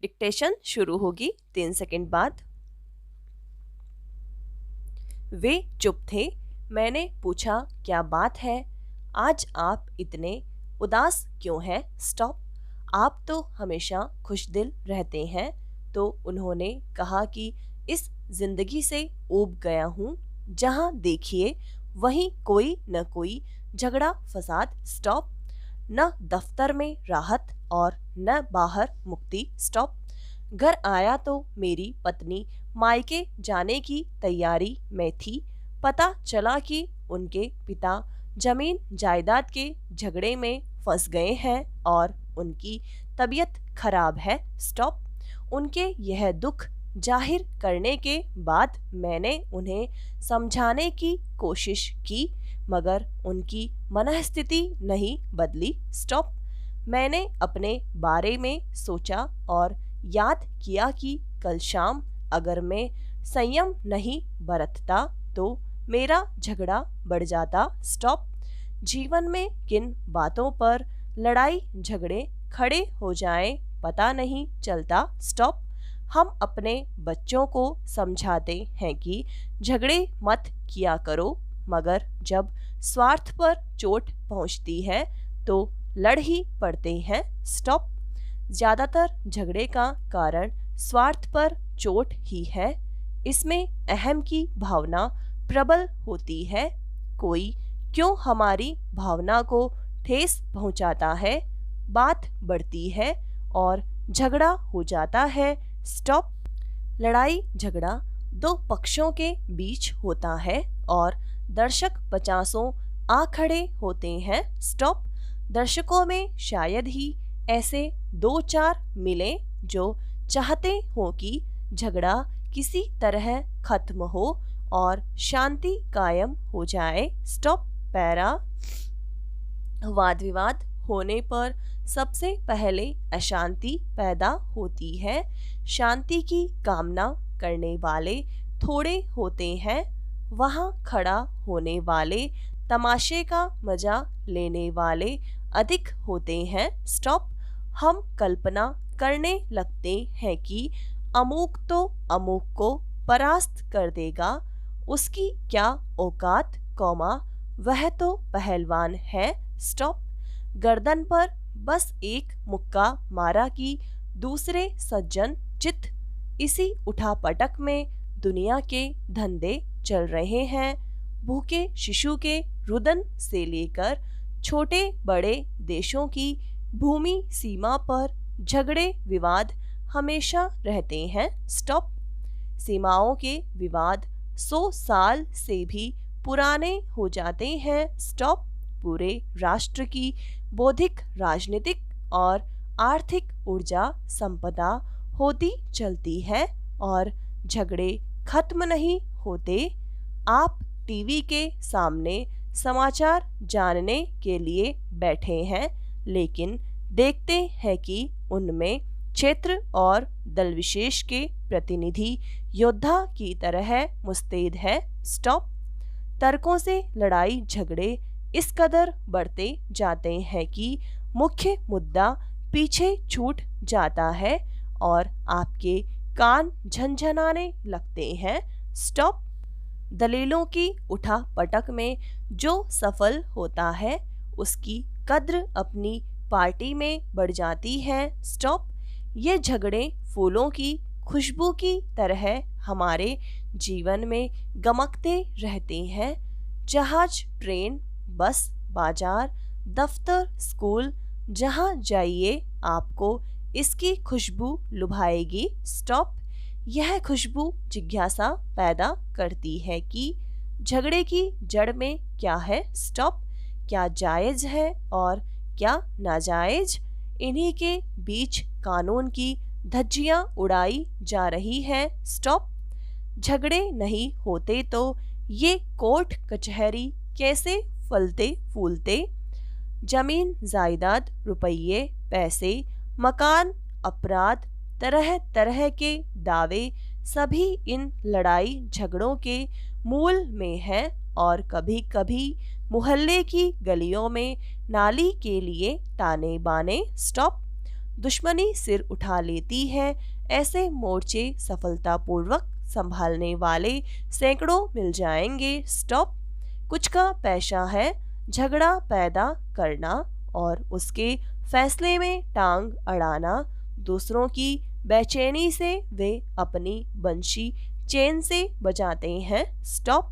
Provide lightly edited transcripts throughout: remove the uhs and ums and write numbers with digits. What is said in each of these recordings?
Dictation शुरू होगी 3 second बाद। वे चुप थे। मैंने पूछा, क्या बात है? आज आप इतने उदास क्यों हैं? स्टॉप। आप तो हमेशा खुशदिल रहते हैं। तो उन्होंने कहा कि इस जिंदगी से ऊब गया हूँ। जहाँ देखिए वहीं कोई न कोई झगड़ा फसाद। स्टॉप। न दफ्तर में राहत और न बाहर मुक्ति। स्टॉप। घर आया तो मेरी पत्नी मायके जाने की तैयारी में थी। पता चला कि उनके पिता जमीन जायदाद के झगड़े में फंस गए हैं और उनकी तबीयत खराब है। स्टॉप। उनके यह दुख जाहिर करने के बाद मैंने उन्हें समझाने की कोशिश की, मगर उनकी मनःस्थिति नहीं बदली। स्टॉप। मैंने अपने बारे में सोचा और याद किया कि कल शाम अगर मैं संयम नहीं बरतता तो मेरा झगड़ा बढ़ जाता। स्टॉप। जीवन में किन बातों पर लड़ाई झगड़े खड़े हो जाएं पता नहीं चलता। स्टॉप। हम अपने बच्चों को समझाते हैं कि झगड़े मत किया करो, मगर जब स्वार्थ पर चोट पहुंचती है तो लड़ ही पड़ते हैं। स्टॉप। ज्यादातर झगड़े का कारण स्वार्थ पर चोट ही है। इसमें अहम की भावना प्रबल होती है। कोई क्यों हमारी भावना को ठेस पहुंचाता है, बात बढ़ती है और झगड़ा हो जाता है। स्टॉप। लड़ाई झगड़ा दो पक्षों के बीच होता है और दर्शक पचासों आ खड़े होते हैं। स्टॉप। दर्शकों में शायद ही ऐसे 2-4 मिले जो चाहते हो कि झगड़ा किसी तरह खत्म हो और शांति कायम हो जाए। स्टॉप। पैरा। वाद विवाद होने पर सबसे पहले अशांति पैदा होती है। शांति की कामना करने वाले थोड़े होते हैं। वहाँ खड़ा होने वाले, तमाशे का मजा लेने वाले अधिक होते हैं। स्टॉप। हम कल्पना करने लगते हैं कि अमुक तो अमुक को परास्त कर देगा, उसकी क्या औकात, कौमा वह तो पहलवान है। स्टॉप। गर्दन पर बस एक मुक्का मारा कि दूसरे सज्जन चित। इसी उठापटक में दुनिया के धंधे चल रहे हैं। भूखे शिशु के रुदन से लेकर छोटे बड़े देशों की भूमि सीमा पर झगड़े विवाद हमेशा रहते हैं। स्टॉप। सीमाओं के विवाद 100 साल से भी पुराने हो जाते हैं। स्टॉप। पूरे राष्ट्र की बौद्धिक, राजनीतिक और आर्थिक ऊर्जा संपदा होती चलती है और झगड़े खत्म नहीं होते। आप टीवी के सामने समाचार जानने के लिए बैठे हैं, लेकिन देखते हैं कि उनमें क्षेत्र और दल विशेष के प्रतिनिधि योद्धा की तरह मुस्तैद है। स्टॉप। तर्कों से लड़ाई झगड़े इस कदर बढ़ते जाते हैं कि मुख्य मुद्दा पीछे छूट जाता है और आपके कान झनझनाने लगते हैं। स्टॉप। दलीलों की उठापटक में जो सफल होता है उसकी कद्र अपनी पार्टी में बढ़ जाती है। स्टॉप। ये झगड़े फूलों की खुशबू की तरह हमारे जीवन में गमकते रहते हैं। जहाज, ट्रेन, बस, बाजार, दफ्तर, स्कूल, जहाँ जाइए आपको इसकी खुशबू लुभाएगी। स्टॉप। यह खुशबू जिज्ञासा पैदा करती है कि झगड़े की जड़ में क्या है। स्टॉप। क्या जायज है और क्या नाजायज, इन्हीं के बीच कानून की धज्जियां उड़ाई जा रही है। स्टॉप। झगड़े नहीं होते तो ये कोर्ट कचहरी कैसे फलते फूलते। जमीन जायदाद, रुपये, पैसे, मकान, अपराध, तरह तरह के दावे सभी इन लड़ाई झगड़ों के मूल में है और कभी कभी मोहल्ले की गलियों में नाली के लिए ताने बाने। स्टॉप। दुश्मनी सिर उठा लेती है, ऐसे मोर्चे सफलतापूर्वक संभालने वाले सैकड़ों मिल जाएंगे। स्टॉप। कुछ का पेशा है झगड़ा पैदा करना और उसके फैसले में टांग अड़ाना। दूसरों की बेचैनी से वे अपनी बंशी चैन से बजाते हैं। स्टॉप।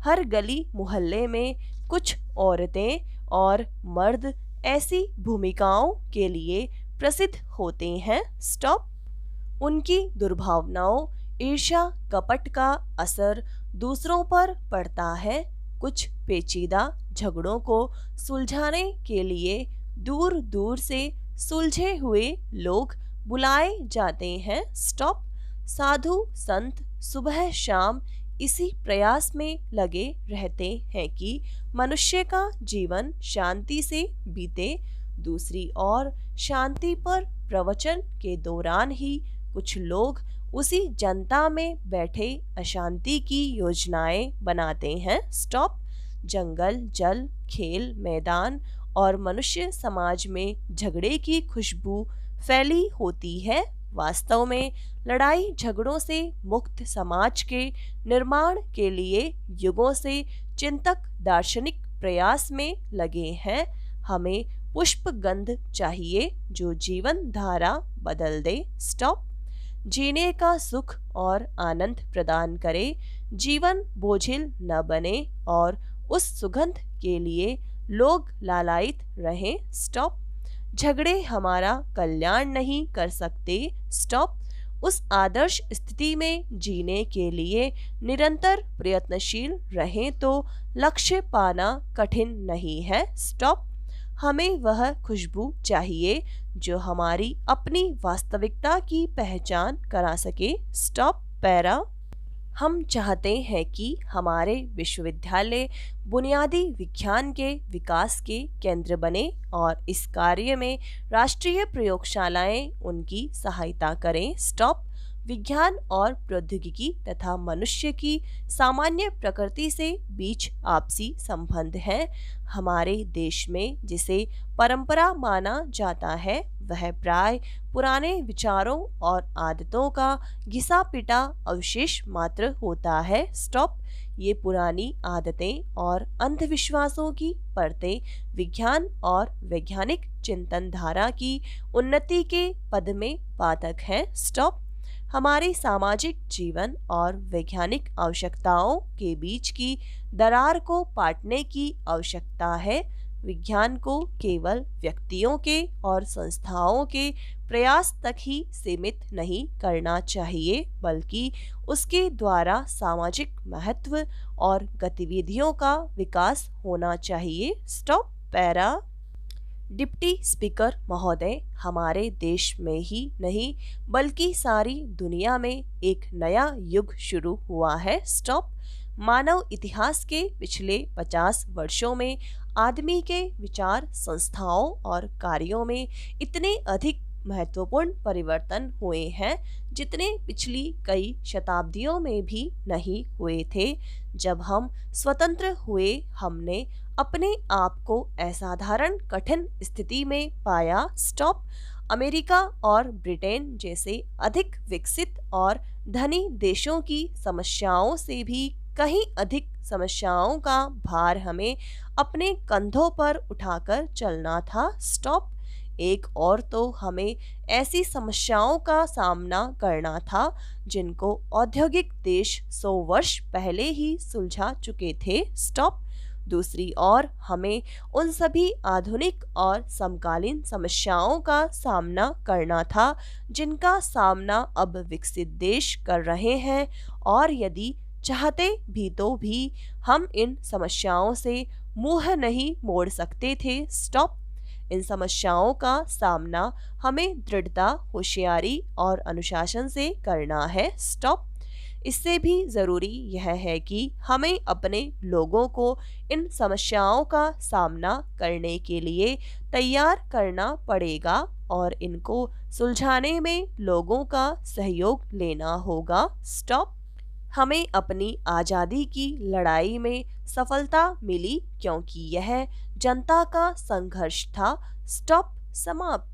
हर गली मोहल्ले में कुछ औरतें और मर्द ऐसी भूमिकाओं के लिए प्रसिद्ध होते हैं। स्टॉप। उनकी दुर्भावनाओं, ईर्ष्या, कपट का असर दूसरों पर पड़ता है। कुछ पेचीदा झगड़ों को सुलझाने के लिए दूर दूर से सुलझे हुए लोग बुलाए जाते हैं। स्टॉप। साधु संत सुबह शाम इसी प्रयास में लगे रहते हैं कि मनुष्य का जीवन शांति से बीते। दूसरी ओर शांति पर प्रवचन के दौरान ही कुछ लोग उसी जनता में बैठे अशांति की योजनाएं बनाते हैं। स्टॉप। जंगल, जल, खेल मैदान और मनुष्य समाज में झगड़े की खुशबू फैली होती है। वास्तव में लड़ाई झगड़ों से मुक्त समाज के निर्माण के लिए युगों से चिंतक दार्शनिक प्रयास में लगे हैं। हमें पुष्प गंध चाहिए जो जीवन धारा बदल दे। स्टॉप। जीने का सुख और आनंद प्रदान करे, जीवन बोझिल न बने और उस सुगंध के लिए लोग लालायित रहें। स्टॉप। झगड़े हमारा कल्याण नहीं कर सकते। स्टॉप। उस आदर्श स्थिति में जीने के लिए निरंतर प्रयत्नशील रहें तो लक्ष्य पाना कठिन नहीं है। स्टॉप। हमें वह खुशबू चाहिए जो हमारी अपनी वास्तविकता की पहचान करा सके। स्टॉप। पैरा। हम चाहते हैं कि हमारे विश्वविद्यालय बुनियादी विज्ञान के विकास के केंद्र बने और इस कार्य में राष्ट्रीय प्रयोगशालाएं उनकी सहायता करें। स्टॉप। विज्ञान और प्रौद्योगिकी तथा मनुष्य की सामान्य प्रकृति से बीच आपसी संबंध है। हमारे देश में जिसे परंपरा माना जाता है वह प्राय पुराने विचारों और आदतों का घिसा पिटा अवशेष मात्र होता है। स्टॉप। ये पुरानी आदतें और अंधविश्वासों की परतें विज्ञान और वैज्ञानिक चिंतन धारा की उन्नति के पद में पातक हैं। स्टॉप। हमारे सामाजिक जीवन और वैज्ञानिक आवश्यकताओं के बीच की दरार को पाटने की आवश्यकता है। विज्ञान को केवल व्यक्तियों के और संस्थाओं के प्रयास तक ही सीमित नहीं करना चाहिए बल्कि उसके द्वारा सामाजिक महत्व और गतिविधियों का विकास होना चाहिए। स्टॉप। पैरा। डिप्टी स्पीकर महोदय, हमारे देश में ही नहीं बल्कि सारी दुनिया में एक नया युग शुरू हुआ है। स्टॉप। मानव इतिहास के पिछले 50 वर्षों में आदमी के विचार, संस्थाओं और कार्यों में इतने अधिक महत्वपूर्ण परिवर्तन हुए हैं जितने पिछली कई शताब्दियों में भी नहीं हुए थे। जब हम स्वतंत्र हुए हमने अपने आप को असाधारण कठिन स्थिति में पाया। स्टॉप। अमेरिका और ब्रिटेन जैसे अधिक विकसित और धनी देशों की समस्याओं से भी कहीं अधिक समस्याओं का भार हमें अपने कंधों पर उठाकर चलना था। स्टॉप। एक और तो हमें ऐसी समस्याओं का सामना करना था जिनको औद्योगिक देश 100 वर्ष पहले ही सुलझा चुके थे। स्टॉप। दूसरी ओर हमें उन सभी आधुनिक और समकालीन समस्याओं का सामना करना था जिनका सामना अब विकसित देश कर रहे हैं और यदि चाहते भी तो भी हम इन समस्याओं से मुंह नहीं मोड़ सकते थे। स्टॉप। इन समस्याओं का सामना हमें दृढ़ता, होशियारी और अनुशासन से करना है। स्टॉप। इससे भी ज़रूरी यह है कि हमें अपने लोगों को इन समस्याओं का सामना करने के लिए तैयार करना पड़ेगा और इनको सुलझाने में लोगों का सहयोग लेना होगा। स्टॉप। हमें अपनी आज़ादी की लड़ाई में सफलता मिली क्योंकि यह जनता का संघर्ष था। स्टॉप। समाप्त।